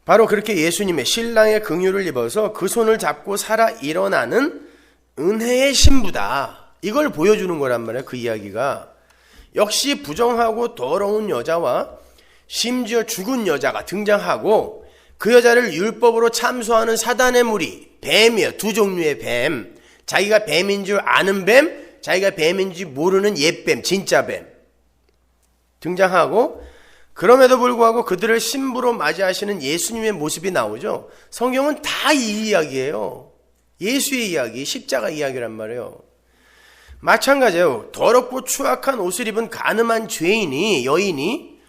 바로 그렇게 예수님의 신랑의 긍휼을 입어서 그 손을 잡고 살아 일어나는 은혜의 신부다. 이걸 보여주는 거란 말이에요. 그 이야기가. 역시 부정하고 더러운 여자와 심지어 죽은 여자가 등장하고 그 여자를 율법으로 참소하는 사단의 무리, 뱀이에요. 두 종류의 뱀. 자기가 뱀인 줄 아는 뱀, 자기가 뱀인지 모르는 옛뱀, 진짜 뱀 등장하고, 그럼에도 불구하고 그들을 신부로 맞이하시는 예수님의 모습이 나오죠. 성경은 다 이 이야기예요. 예수의 이야기, 십자가 이야기란 말이에요. 마찬가지예요. 더럽고 추악한 옷을 입은 가늠한 여인이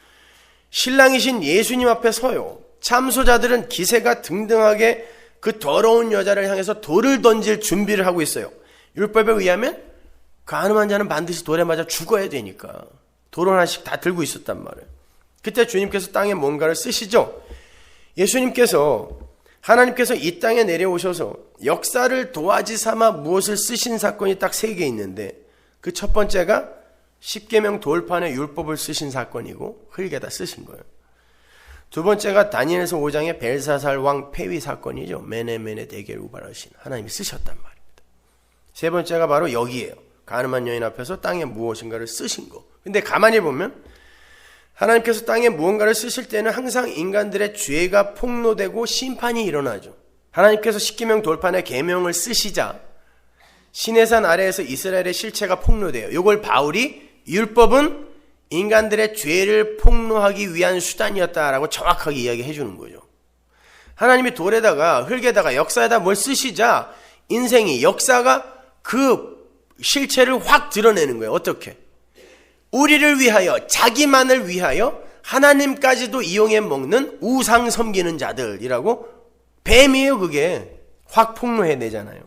신랑이신 예수님 앞에 서요. 참소자들은 기세가 등등하게 그 더러운 여자를 향해서 돌을 던질 준비를 하고 있어요. 율법에 의하면 가늠한 자는 반드시 돌에 맞아 죽어야 되니까 돌 하나씩 다 들고 있었단 말이에요. 그때 주님께서 땅에 뭔가를 쓰시죠. 하나님께서 이 땅에 내려오셔서 역사를 도화지 삼아 무엇을 쓰신 사건이 딱 3개 있는데, 그 첫 번째가 십계명 돌판에 율법을 쓰신 사건이고 흙에다 쓰신 거예요. 두 번째가 다니엘서 5장의 벨사살 왕 폐위 사건이죠. 메네메네 데겔 우바르신, 하나님이 쓰셨단 말입니다. 세 번째가 바로 여기에요. 가늠한 여인 앞에서 땅에 무엇인가를 쓰신 거. 근데 가만히 보면 하나님께서 땅에 무언가를 쓰실 때는 항상 인간들의 죄가 폭로되고 심판이 일어나죠. 하나님께서 십계명 돌판에 계명을 쓰시자 시내산 아래에서 이스라엘의 실체가 폭로돼요. 이걸 바울이 율법은 인간들의 죄를 폭로하기 위한 수단이었다라고 정확하게 이야기해 주는 거죠. 하나님이 돌에다가 흙에다가 역사에다 뭘 쓰시자 역사가 그 실체를 확 드러내는 거예요. 어떻게? 우리를 위하여, 자기만을 위하여 하나님까지도 이용해 먹는 우상 섬기는 자들이라고, 뱀이에요. 그게 확 폭로해내잖아요.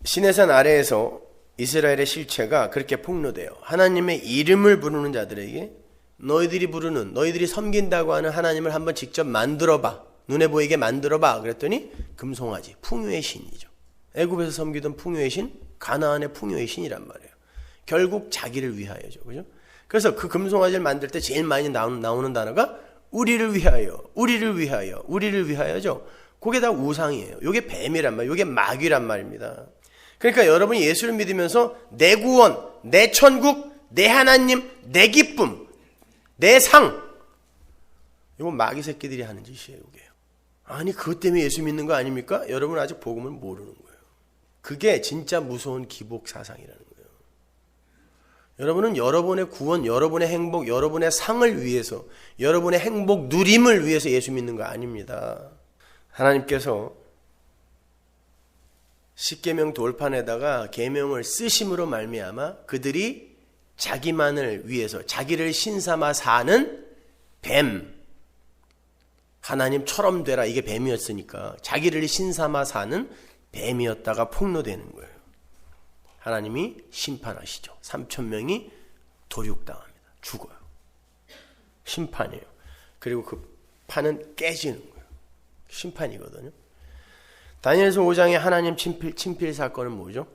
시내산 아래에서 이스라엘의 실체가 그렇게 폭로돼요. 하나님의 이름을 부르는 자들에게 너희들이 섬긴다고 하는 하나님을 한번 직접 만들어봐, 눈에 보이게 만들어봐 그랬더니 금송아지, 풍요의 신이죠. 애굽에서 섬기던 풍요의 신, 가나안의 풍요의 신이란 말이에요. 결국 자기를 위하여죠. 그죠? 그래서 그 금송아지를 만들 때 제일 많이 나오는 단어가 우리를 위하여, 우리를 위하여, 우리를 위하여죠. 그게 다 우상이에요. 이게 뱀이란 말이에요. 이게 마귀란 말입니다. 그러니까 여러분이 예수를 믿으면서 내 구원, 내 천국, 내 하나님, 내 기쁨, 내 상, 이건 마귀 새끼들이 하는 짓이에요. 이게. 아니 그것 때문에 예수 믿는 거 아닙니까? 여러분 아직 복음을 모르는 거예요. 그게 진짜 무서운 기복 사상이라는 거예요. 여러분은 여러분의 구원, 여러분의 행복, 여러분의 상을 위해서, 여러분의 행복 누림을 위해서 예수 믿는 거 아닙니다. 하나님께서 십계명 돌판에다가 계명을 쓰심으로 말미암아 그들이 자기만을 위해서 자기를 신삼아 사는 뱀, 하나님처럼 되라, 이게 뱀이었으니까 자기를 신삼아 사는 뱀이었다가 폭로되는 거예요. 하나님이 심판하시죠. 3,000명이 도륙당합니다. 죽어요. 심판이에요. 그리고 그 판은 깨지는 거예요. 심판이거든요. 다니엘서 5장의 하나님 친필 사건은 뭐죠?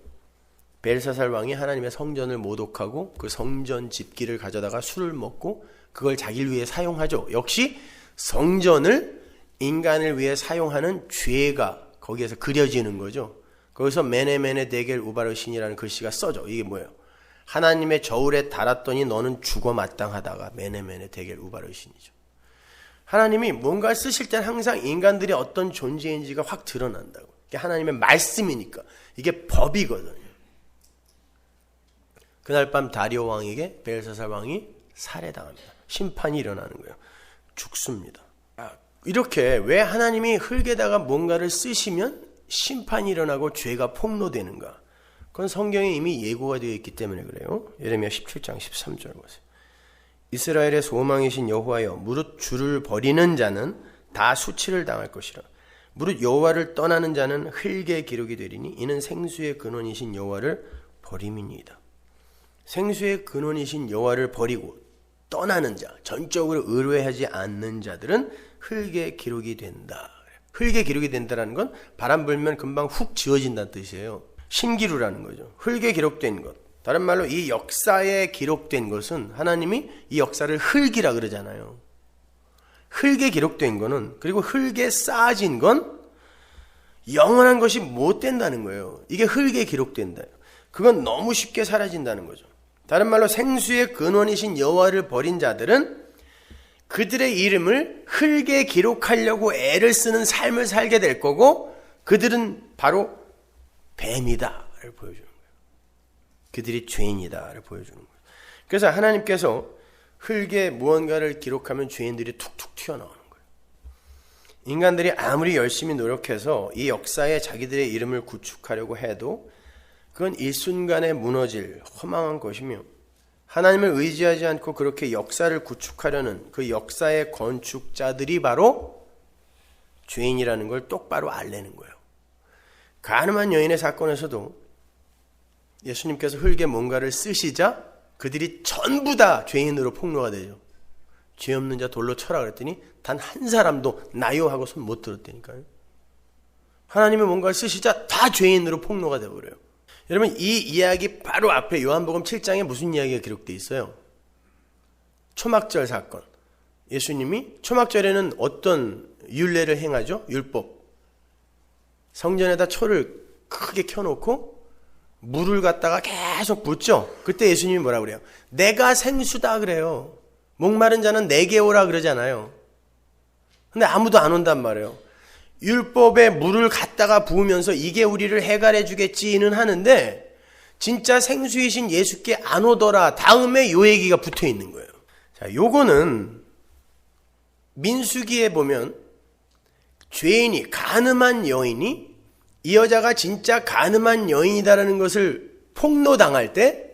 벨사살 왕이 하나님의 성전을 모독하고 그 성전 집기를 가져다가 술을 먹고 그걸 자기를 위해 사용하죠. 역시 성전을 인간을 위해 사용하는 죄가 거기에서 그려지는 거죠. 거기서 메네메네 데겔 우바르신이라는 글씨가 써져. 이게 뭐예요? 하나님의 저울에 달았더니 너는 죽어 마땅하다가 메네메네 데겔 우바르신이죠. 하나님이 뭔가를 쓰실 때는 항상 인간들이 어떤 존재인지가 확 드러난다고. 이게 하나님의 말씀이니까. 이게 법이거든요. 그날 밤 다리오 왕에게 벨사살 왕이 살해당합니다. 심판이 일어나는 거예요. 죽습니다. 이렇게 왜 하나님이 흙에다가 뭔가를 쓰시면 심판이 일어나고 죄가 폭로되는가? 그건 성경에 이미 예고가 되어 있기 때문에 그래요. 예레미야 17장 13절 보세요. 이스라엘의 소망이신 여호와여, 무릇 주를 버리는 자는 다 수치를 당할 것이라. 무릇 여호와를 떠나는 자는 흙에 기록이 되리니 이는 생수의 근원이신 여호와를 버림이니이다. 생수의 근원이신 여호와를 버리고 떠나는 자, 전적으로 의뢰하지 않는 자들은 흙에 기록이 된다. 흙에 기록이 된다는 건 바람 불면 금방 훅 지워진다는 뜻이에요. 신기루라는 거죠. 흙에 기록된 것. 다른 말로 이 역사에 기록된 것은 하나님이 이 역사를 흙이라 그러잖아요. 흙에 기록된 거는, 그리고 흙에 쌓아진 건 영원한 것이 못 된다는 거예요. 이게 흙에 기록된다. 그건 너무 쉽게 사라진다는 거죠. 다른 말로 생수의 근원이신 여호와를 버린 자들은 그들의 이름을 흙에 기록하려고 애를 쓰는 삶을 살게 될 거고, 그들은 바로 뱀이다를 보여주는 거예요. 그들이 죄인이다를 보여주는 거예요. 그래서 하나님께서 흙에 무언가를 기록하면 죄인들이 툭툭 튀어나오는 거예요. 인간들이 아무리 열심히 노력해서 이 역사에 자기들의 이름을 구축하려고 해도 그건 일순간에 무너질 허망한 것이며, 하나님을 의지하지 않고 그렇게 역사를 구축하려는 그 역사의 건축자들이 바로 죄인이라는 걸 똑바로 알려는 거예요. 가늠한 여인의 사건에서도 예수님께서 흙에 뭔가를 쓰시자 그들이 전부 다 죄인으로 폭로가 되죠. 죄 없는 자 돌로 쳐라 그랬더니 단 한 사람도 나요 하고 손 못 들었다니까요. 하나님이 뭔가를 쓰시자 다 죄인으로 폭로가 되어버려요. 여러분, 이 이야기 바로 앞에 요한복음 7장에 무슨 이야기가 기록되어 있어요? 초막절 사건. 예수님이 초막절에는 어떤 율례를 행하죠? 율법. 성전에다 초를 크게 켜놓고 물을 갖다가 계속 붓죠. 그때 예수님이 뭐라 그래요? 내가 생수다 그래요. 목마른 자는 내게 오라 그러잖아요. 근데 아무도 안 온단 말이에요. 율법에 물을 갖다가 부으면서 이게 우리를 해갈해 주겠지는 하는데 진짜 생수이신 예수께 안 오더라 다음에 요 얘기가 붙어 있는 거예요. 자, 요거는 민수기에 보면 죄인이, 가늠한 여인이 이 여자가 진짜 가늠한 여인이다라는 것을 폭로당할 때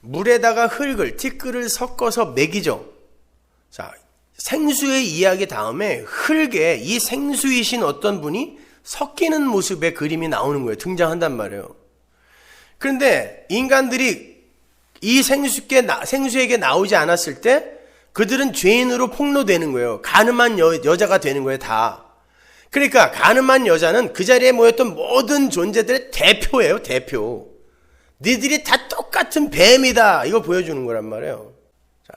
물에다가 흙을, 티끌을 섞어서 먹이죠. 자, 생수의 이야기 다음에 흙에 이 생수이신 어떤 분이 섞이는 모습의 그림이 나오는 거예요. 등장한단 말이에요. 그런데 인간들이 이 생수에게 나오지 않았을 때 그들은 죄인으로 폭로되는 거예요. 가늠한 여자가 되는 거예요, 다. 그러니까 가늠한 여자는 그 자리에 모였던 모든 존재들의 대표예요, 대표. 니들이 다 똑같은 뱀이다, 이거 보여주는 거란 말이에요. 자,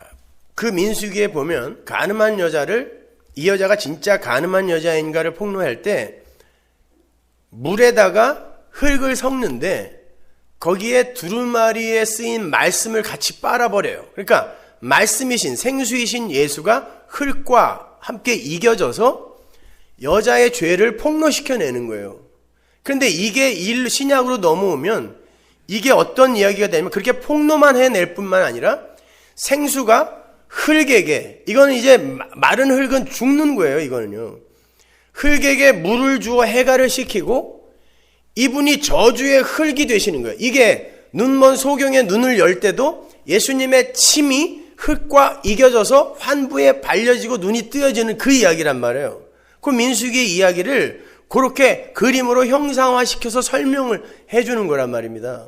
그 민수기에 보면 가늠한 여자를, 이 여자가 진짜 가늠한 여자인가를 폭로할 때 물에다가 흙을 섞는데 거기에 두루마리에 쓰인 말씀을 같이 빨아버려요. 그러니까 말씀이신, 생수이신 예수가 흙과 함께 이겨져서 여자의 죄를 폭로시켜내는 거예요. 그런데 이게 신약으로 넘어오면 이게 어떤 이야기가 되냐면 그렇게 폭로만 해낼 뿐만 아니라 생수가 흙에게, 이거는 이제 마른 흙은 죽는 거예요. 이거는요. 흙에게 물을 주어 해갈을 시키고 이분이 저주의 흙이 되시는 거예요. 이게 눈먼 소경의 눈을 열 때도 예수님의 침이 흙과 이겨져서 환부에 발려지고 눈이 뜨여지는 그 이야기란 말이에요. 그 민수기의 이야기를 그렇게 그림으로 형상화시켜서 설명을 해주는 거란 말입니다.